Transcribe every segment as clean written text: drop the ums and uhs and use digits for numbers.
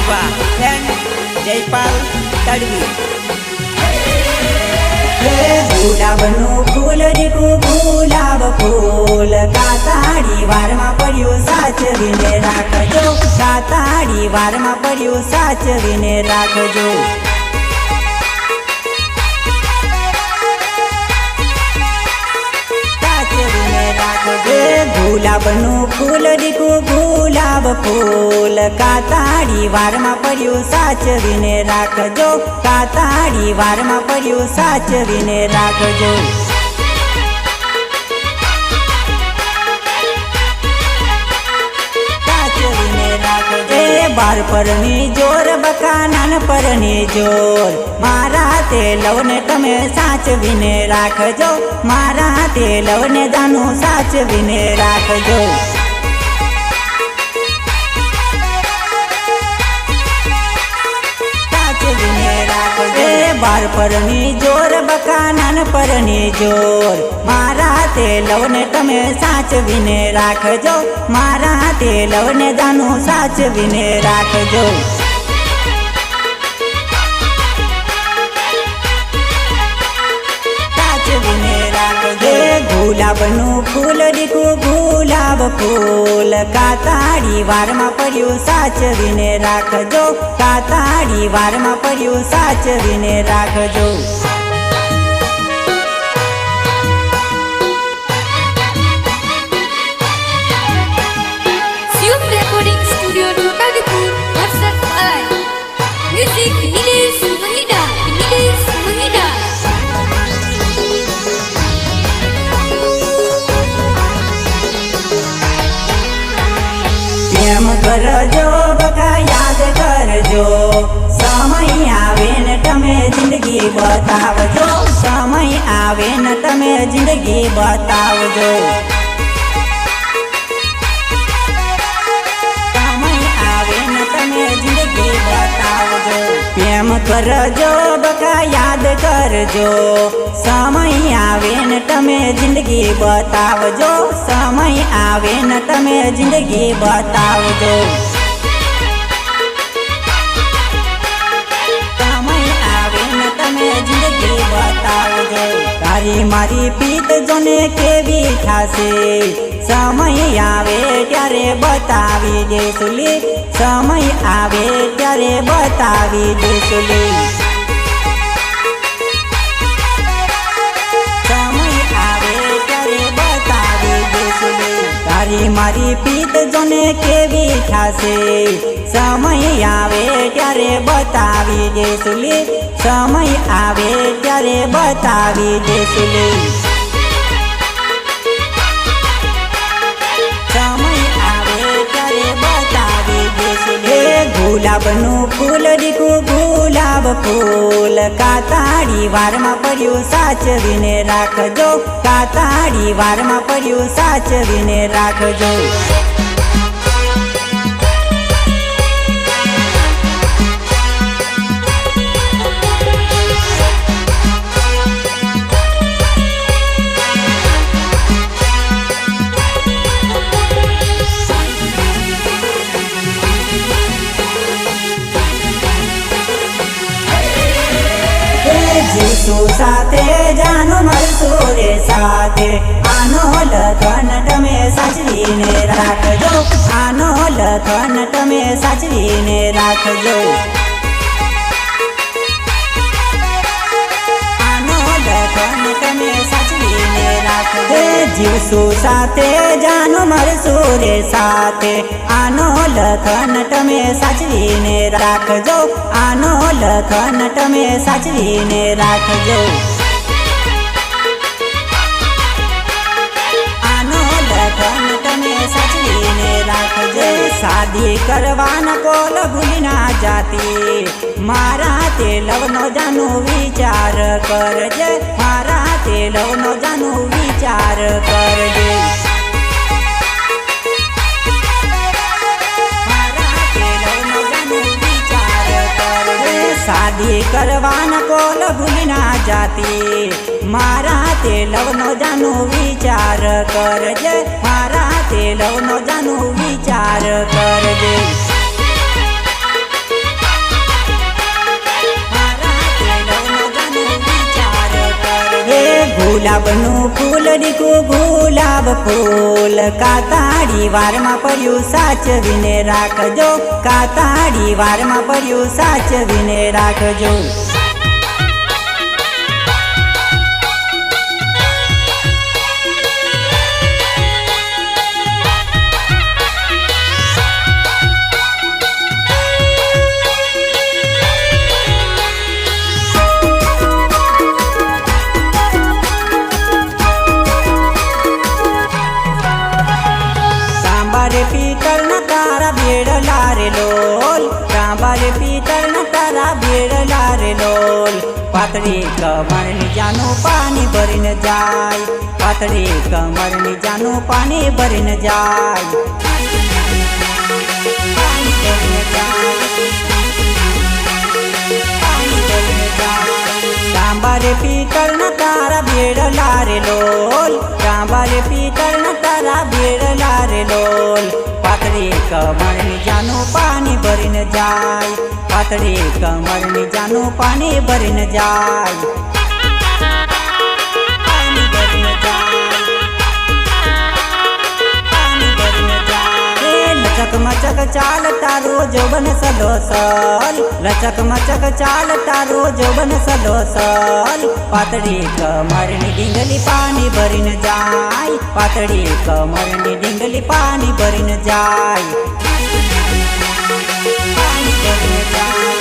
વાહ જયપાલ તડવી ગુલાબનું ફૂલ દીકું ગુલાબ ફૂલ કાતાડી વારમાં પડ્યું સાચવીને રાખજો કાતાડી વારમાં પડ્યું સાચવીને રાખજો ગુલાબનું ફૂલ દીકું ગુલાબ ફૂલ કાતાડી વારમાં પડ્યું સાચવીને રાખજો કાતાડી વારમાં પડ્યું સાચવીને રાખજો બાર પરની જોર બકા નાન પરની જોર મારા તે લવને તમે સાચવીને રાખજો મારા તે લવને જાનું સાચવીને રાખજો બાર પરની જોર બકા નાન પરની જોર મારા તે લવને તમે સાચવીને રાખજો મારા તે લવને જાનું સાચવીને રાખજો ગુલાબનું ફૂલ દીકું ગુલાબ ફૂલ કાતાડી વારમાં પડ્યું સાચવીને રાખજો કાતાડી વારમાં પડ્યું સાચવીને રાખજો Zoom Recording Studio Dhokadipur, Marsat Music Nilesh Mahida. પ્રેમ કરજો બકા યાદ કરજો સમય આવે ને તમે જિંદગી બતાવજો સમય આવે ને તમે જિંદગી બતાવજો સમય આવે ને તમે જિંદગી બતાવજો પ્રેમ કરજો બકા યાદ કરજો સમય આવે ને તમે જિંદગી બતાવજો સમય આવે ને તમે જિંદગી બતાવજો સમય આવે ને તમે જિંદગી બતાવજો તારી મારી પીત જોને કેવી થાશે સમય આવે ત્યારે બતાવી દેસુલી સમય આવે ત્યારે બતાવી દેસુલી તારી મારી પીત જોને કેવી થાશે સમય આવે ત્યારે બતાવી દેસુલી સમય આવે ત્યારે બતાવી દેસુલી સમય આવે ત્યારે બતાવી દેસુલી ગુલાબનું ફૂલ દીકું ગુલાબ ફૂલ કાતાડી વારમાં પડ્યું સાચવીને રાખજો કાતાડી વારમાં પડ્યું સાચવીને રાખજો જીસુ સાથે જાનો મળશું રે સાથે આનો લખન તમે સાચવીને રાખજો આનો લખન તમે સાચવીને રાખજો આનો લખન તમે સાચવીને રાખજો જીસુ સાથે જાનો મળશું રે સાથે આનો લખન તમે સાચવીને રાખજો આનો લખન તમે સાચવીને રાખજો આનો લખન તમે સાચવીને રાખજો શાદી કરવાના કોલ ભૂલી ના જાતી મારા તે લવનો જાનું વિચાર કરજે મારા તે લવનો જાનું વિચાર કરજે शादी करवाना कोल भूली ना जाती मारा ते लवनो जानू विचार करजे मारा ते लवनो जानू विचार करजे ગુલાબનું ફૂલ દીકું ગુલાબ ફૂલ કાતાડી વારમાં પડ્યું સાચવીને રાખજો કાતાડી વારમાં પડ્યું સાચવીને રાખજો પીતળના તારા બેડલા રે લોલ કાંબારે પીતળના તારા બેડલા રે લોલ પાતળી કમરની જાનું પાણી ભરીને જાય પાતળી કમરની જાનું પાણી ભરીને જાય પાણી ભરીને જાય પાણી ભરીને જાય કાંબારે પીતળના તારા બેડલા રે લોલ કાંબારે પીતળના તારા બેડલા રે લોલ પાતળી કમરની જાનું પાણી ભરીને જાય પાતળી કમરની જાનું પાણી ભરીને જાય પાણી ભરીને જાય પાણી ભરીને જાય લચક મચક ચાલતા રોજ બન સલોસલ લચક મચક ચાલતા રોજ બન સલોસલ પાતળી કમરની ડીંગલી પાણી ભરીને જાય પાતળી કમરની ડીંગલી પાણી ભરીને જાય પાણી ભરીને જાય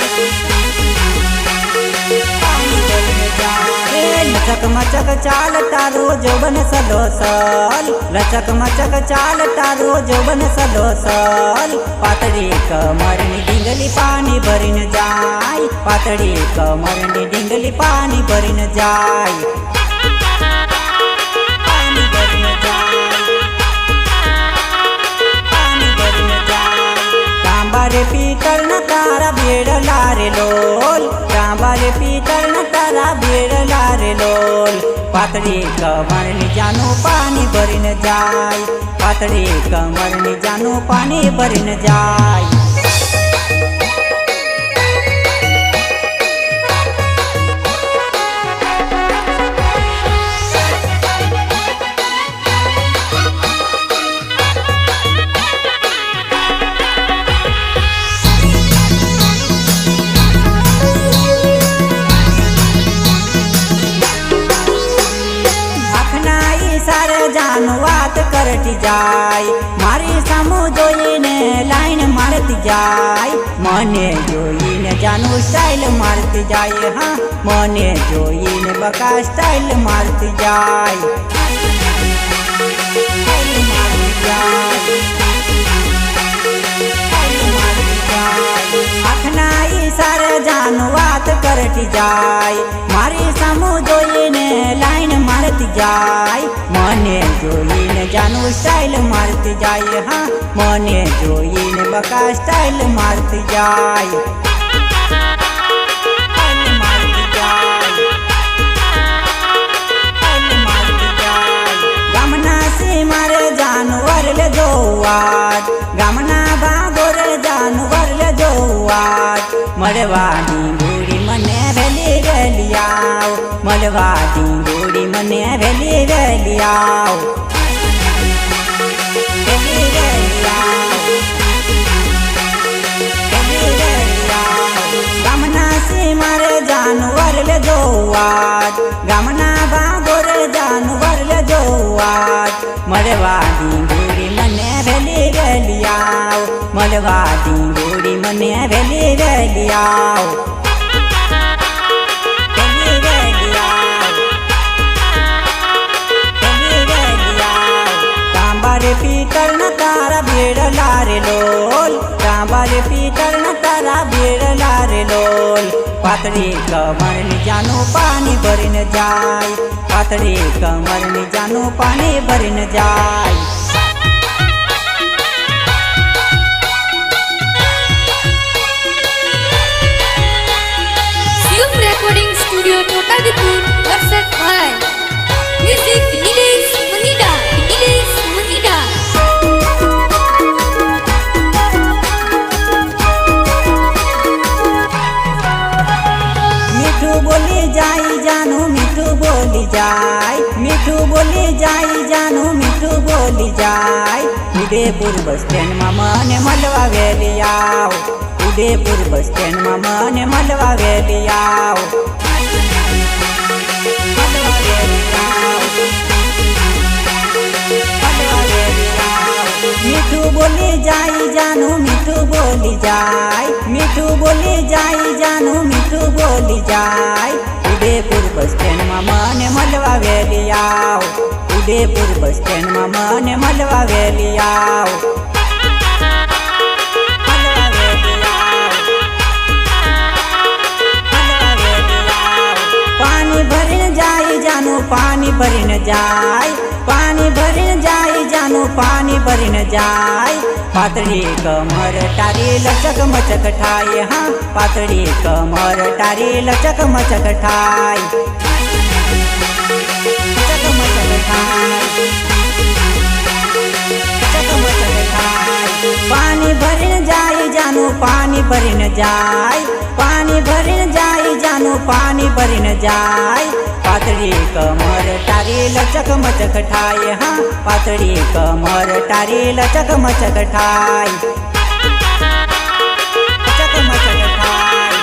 પાણી ભરીને જાય લચક મચક ચાલતા રોજ બન સલોસલ લચક મચક ચાલતા રોજ બન સલોસલ પાતળી કમરની ડીંગલી પાણી ભરીને જાય પાતળી કમરની ડીંગલી પાણી ભરીને જાય પાણી ભરીને જાય પાણી ભરીને જાય કાંબારે પીતળના તારા બેડલા રે લોલ કાંબારે પીતળના તારા બેડલા રે લોલ પાતળી કમરની જાનું પાણી ભરીને જાય પાતળી કમરની જાનું પાણી ભરીને જાય જાનું વાત કરતી જાય મારી સામુ જોઈને લાઈન મારતી જાય મને જોઈને જાનું સ્ટાઈલ મારતી જાય હા મને જોઈને બકા સ્ટાઈલ મારતી જાય સ્ટાઈલ મારતી જાય સ્ટાઈલ મારતી જાય આંખના ઈશારે જાનું વાત કરતી જાય મારી સામુ જોઈને લાઈન મારતી જાય મને જોઈને જાનું સ્ટાઈલ મારતી જાય હા મને જોઈને બકા સ્ટાઈલ મારતી જાય સ્ટાઈલ મારતી જાય સ્ટાઈલ મારતી જાય ગામના સી મારે જાનવર લે જોવાત ગામના ભાગોર જાનવર લે જોવાત મળવાની બુડી મને વેલી વેલી આવ મળવાની બુડી મને વેલી વેલી આવ વેલી વેલી આવ વેલી વેલી આવ ગામના સી મારે જાનવર લે જોવાત ગામના ભાગોર જાનવર લે જોવાત મળવાની બુડી મને વેલી વેલી આવ મળવાની બુડી મને વેલી વેલી આવ પીતળના તારા બેડલા રે લોલ કાંબારે પીતળના તારા બેડલા રે લોલ પાતળી કમરની જાનું પાણી ભરીને જાય પાતળી કમરની જાનું પાણી ભરીને જાય Recording Studio Tokadipur, WhatsApp 5 Music Nilesh Mahida મીઠું બોલી જાય જાનું મીઠું બોલી જાય બોલી જાય ઉદયપુર બસ સ્ટેન્ડમાં મને મળવા વેલી આવ ઉદયપુર બસ સ્ટેન્ડમાં મને મળવા વેલી આવ મળવા વેલી આવ મળવા વેલી આવ મીઠું બોલી જાય જાનું મીઠું બોલી જાય મીઠું બોલી જાય જાનું મીઠું બોલી જાય ઉદયપુર બસ સ્ટેન્ડમાં મને મળવા વેલી આવ ઉદયપુર બસ સ્ટેન્ડમાં મને મળવા વેલી આવ મળવા વેલી આવ મળવા વેલી આવ પાણી ભરીને જાય જાનું પાણી ભરીને જાય પાણી ભરીને જાય જાનું પાણી ભરીને જાય પાતળી કમર તારી લચક મચક ઠાય હા પાતળી કમર તારી લચક મચક ઠાય લચક મચક ઠાય લચક મચક ઠાય પાણી ભરીને જાય જાનું પાણી ભરીને જાય પાણી ભરીને જાય જાનું પાણી ભરીને જાય પાતળી કમર તારી લચક મચક ઠાય હા પાતળી કમર તારી લચક મચક ઠાય લચક મચક ઠાય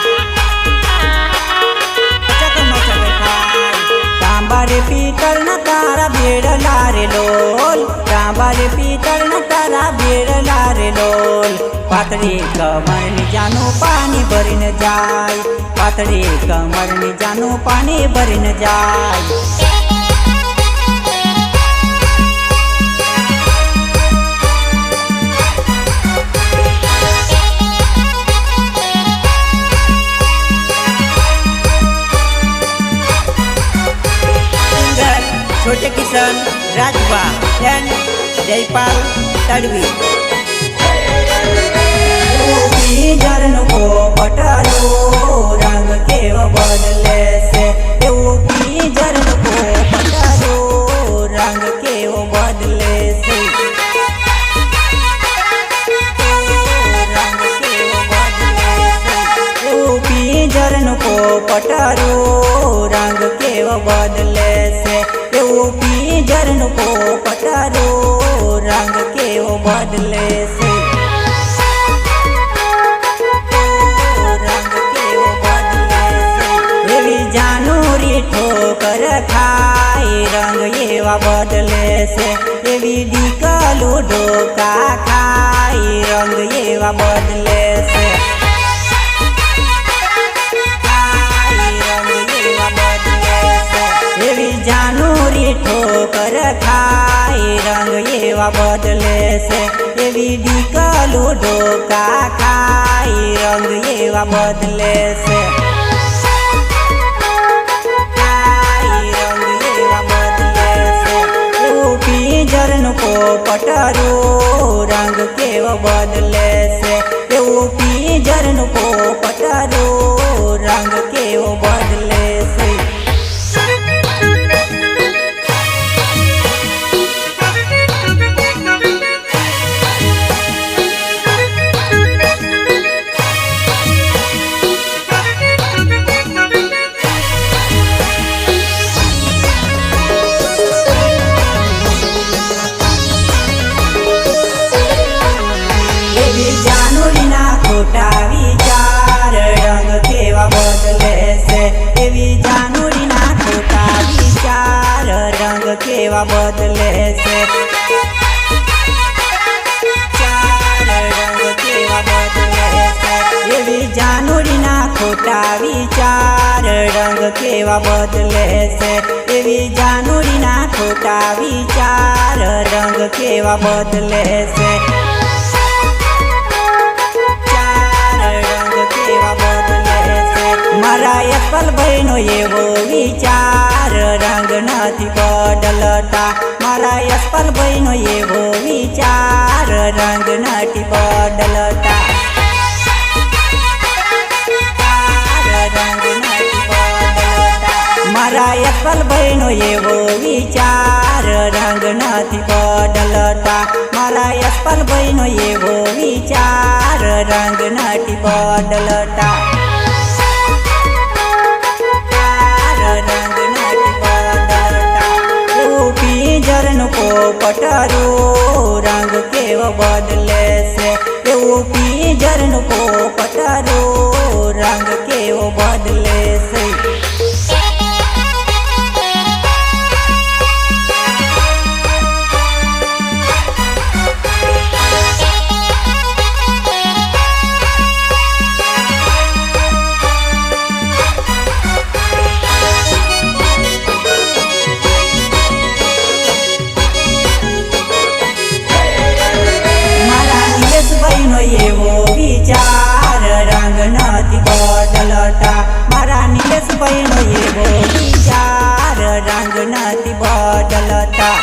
લચક મચક ઠાય તાંબારે પિત્તળના તારા બેડલા રે લોલ તાંબારે પિત્તળના તારા બેડલા રે લોલ પાતળી કમરની જાનું પાણી ભરીને જાય પાતળી કમરની જાનું પાણી ભરીને જાય छोटे किशन राजवा एंड जयपाल तड़वी जरन को पटारो रंग केव बदले से जरन को पटारो रंग केव बदले से रंग केव बदले से जरन को पटारो रंग केव बदले से जरन को पटारो रंग केव बदले से ठोकर खाई रंग एवा बदले से एवी डीकलू डोका खाई रंग एवा बदले से खाई रंग एवा बदले से एवी जानूरी ठोकर खाई रंग एवा बदले से एवी डीकलू डोका खाई रंग एवा बदले से जरन को पटारो रंग केव बदले से जरन को पटारो रंग केव बदले से खोटा विचार रंग केवा बदले से एवी जानूरी ना खोटा विचार रंग केवा बदले से चार रंग केवा बदले से एवी जानूरी ना खोटा विचार रंग केवा बदले से एवी जानूरी ना खोटा विचार रंग केवा बदले से मारा एप्पल बहनो एवो विचार रंग नथी बदलता मारा एप्पल बहनो एवो विचार रंग नथी बदलता रंग नथी बदलता मारा एप्पल बहनो एवो विचार रंग नथी बदलता मारा एप्पल बहनो एवो विचार रंग नथी बदलता जरन को પોપટરું રંગ કેવો બદલે છે એવું પિંજરનું પોપટરું રંગ કેવો બદલે છે એવો વિચાર રંગ નથી બદલતા મારા નિલેશભાઈનો એવો વિચાર રંગ નથી બદલતા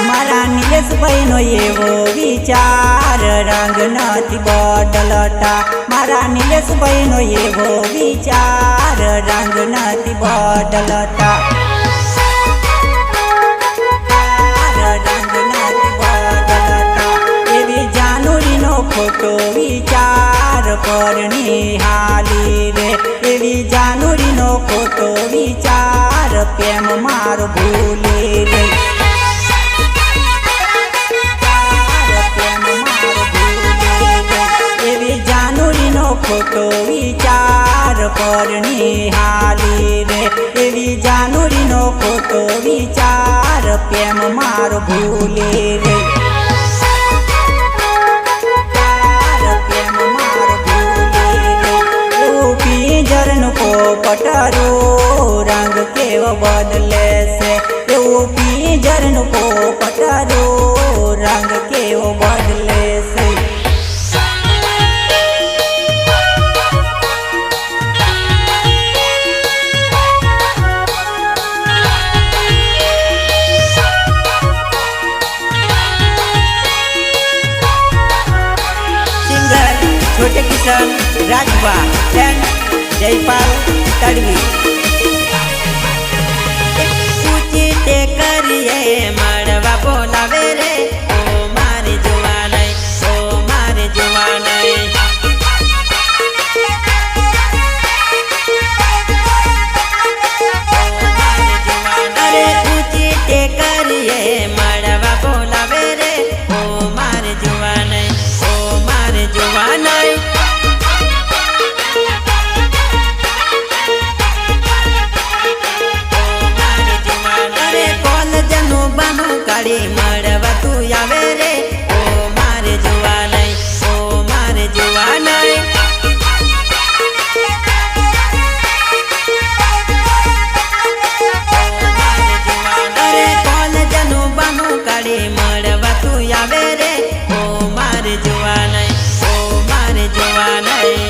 મારા નિલેશભાઈનો એવો વિચાર રંગ નથી બદલતા મારા નિલેશભાઈનો એવો વિચાર રંગ નથી બદલતા ખોટો વિચાર પર નિહાલી રે એવી જાનુરીનો ખોટો વિચાર પ્રેમ મારો ભૂલી રે એવી જાનુરીનો ખોટો વિચાર પર નિહાલી રે એવી જાનુરીનો ખોટો વિચાર પ્રેમ મારો ભૂલી રે પોપટરું રંગ કેવો બદલે છે એવું પિંજરનું પોપટરું રંગ કેવો બદલે છે સિંગર છોટે કિશન રાજવા એન્ડ જયપાલ તડવી પૂછી તે કરીએ મળવા બોલાવે રે ઓ મારી જુવાનઈ ઓ મારી જુવાનઈ અરે પૂછી તે કરીએ મળવા બોલાવે રે ઓ મારી જુવાનઈ ઓ મારી જુવાનઈ મળવા તું આવે રે ઓ મારે જુવાનઈ ઓ મારે જુવાનઈ અરે કોલેજનું બાનું કાઢી મળવા તું આવે રે ઓ મારે જુવાનઈ ઓ મારે જુવાનઈ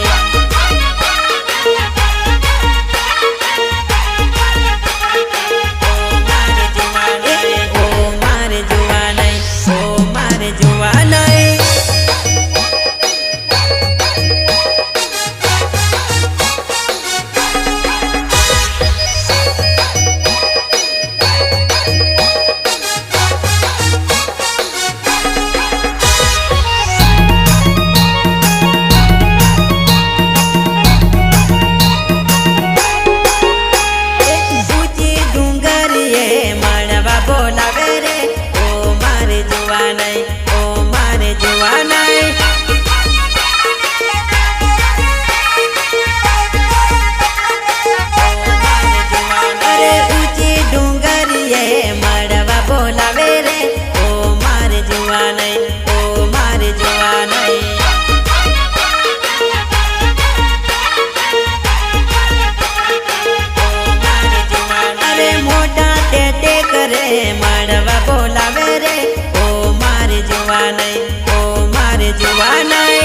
મળવા બોલાવે રે ઓ મારે જુવાનઈ ઓ મારે જુવાનઈ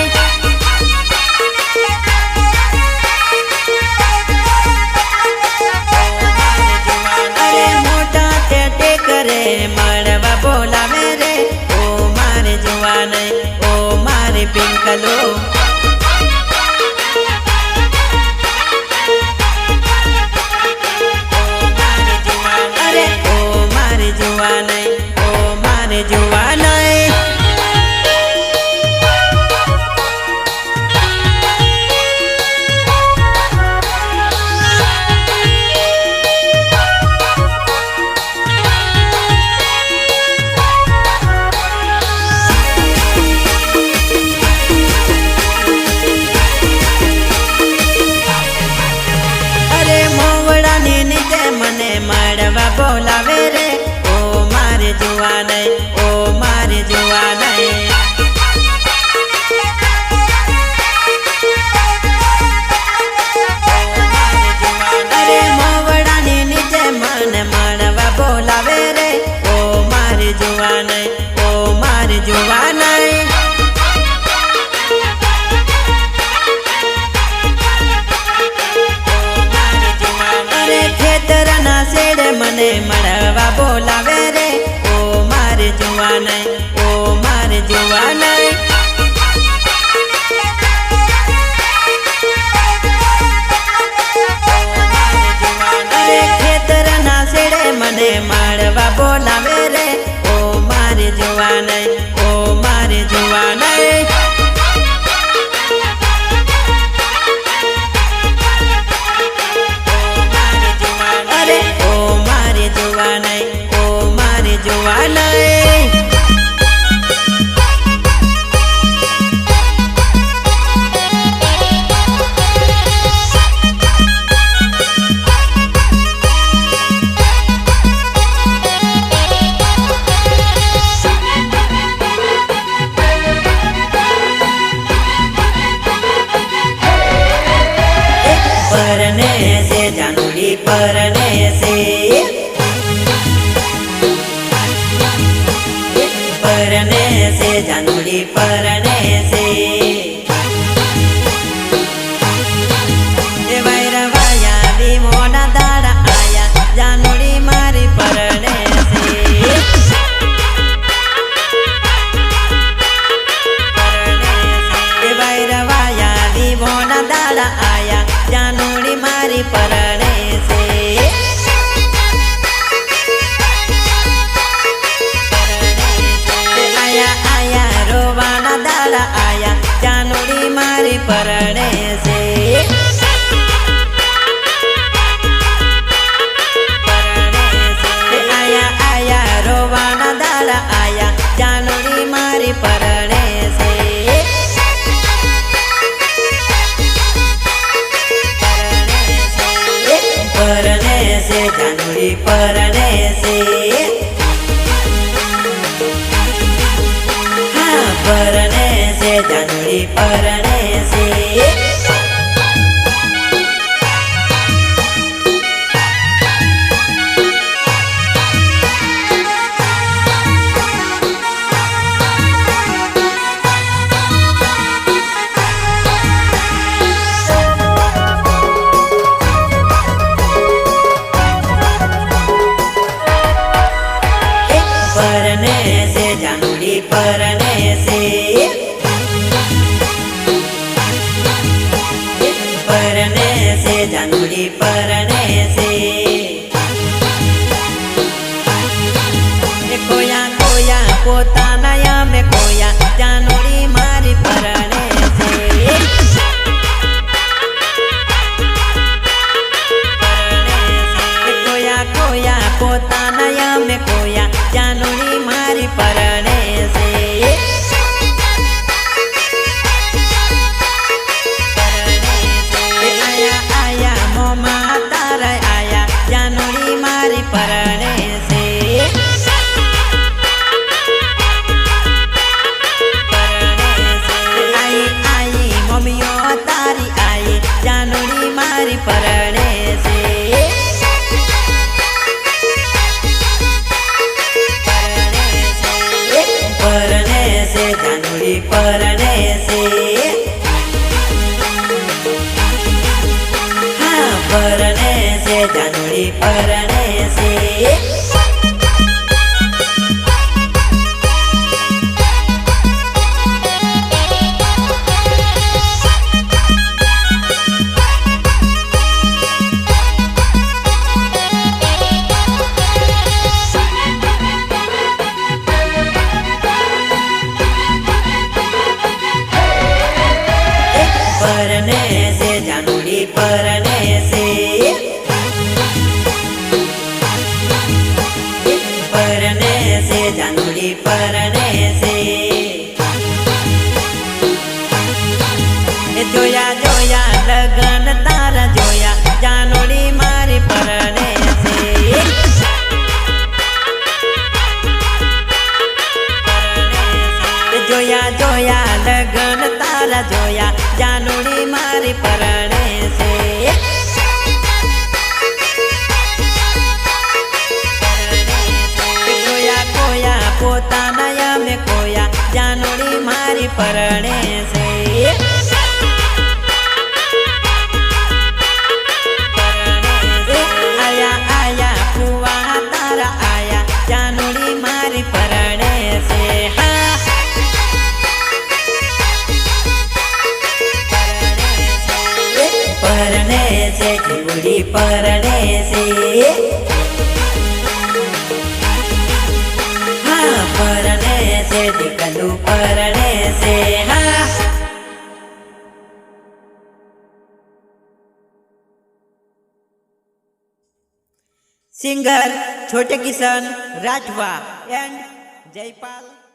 અરે મોટા ટેટે કરે મળવા બોલાવે રે ઓ મારે જુવાનઈ ઓ મારે પિંકલો જુવાનઈ ઓ મારે જુવાનઈ બોલાવે રે ઓ મારે જોવા નહીં ઓ મારે જોવા નહીં અરે મોવડાની નીચે મને મળવા બોલાવે રે ઓ મારે જોવા નહીં ઓ મારે જોવા નહીં અરે ખેતરના શેડે મને મળવા બોલાવે રે ઓ મારે જોવા નહીં ઓ મારે જોવા નહીં અરે ખેતરના શેડે મને મળવા બોલાવે રે ઓ મારે જોવા નહીં ઓ મારે જોવા નહીં અરે ઓ મારે જોવા નહીં ઓ મારે જોવા નહીં परने से जानूरी परने से परने से जानूरी परने से वैरवाया भी मोना दाड़ा आया जानूरी मारी परने से वैरवाया भी मोना दाड़ा आया जानूरी मारी परणे से आया आया रोवाना दाड़ा आया जानूरी मारी परणे से आया आया रोवाना दाड़ा आया जानूरी मारी परणे से परने से जानूरी परने से हाँ परने से जानूरी परने से परने से जानूरी परने से परने से जानूरी परने से कोया कोया पोता नया में कोया जानूरी मारी परने से कोया कोया पोता नया में कोया जानूरी मारी परने से પરણે છે આયા આયા ફુવા તારા આયા જાનુડી મારી પરણે છે હા પરણે છે ચીવડી પરણે છે હા પરણે છે દીકલું પરણે છે હા सिंगर छोटे किशन राठवा एंड जयपाल।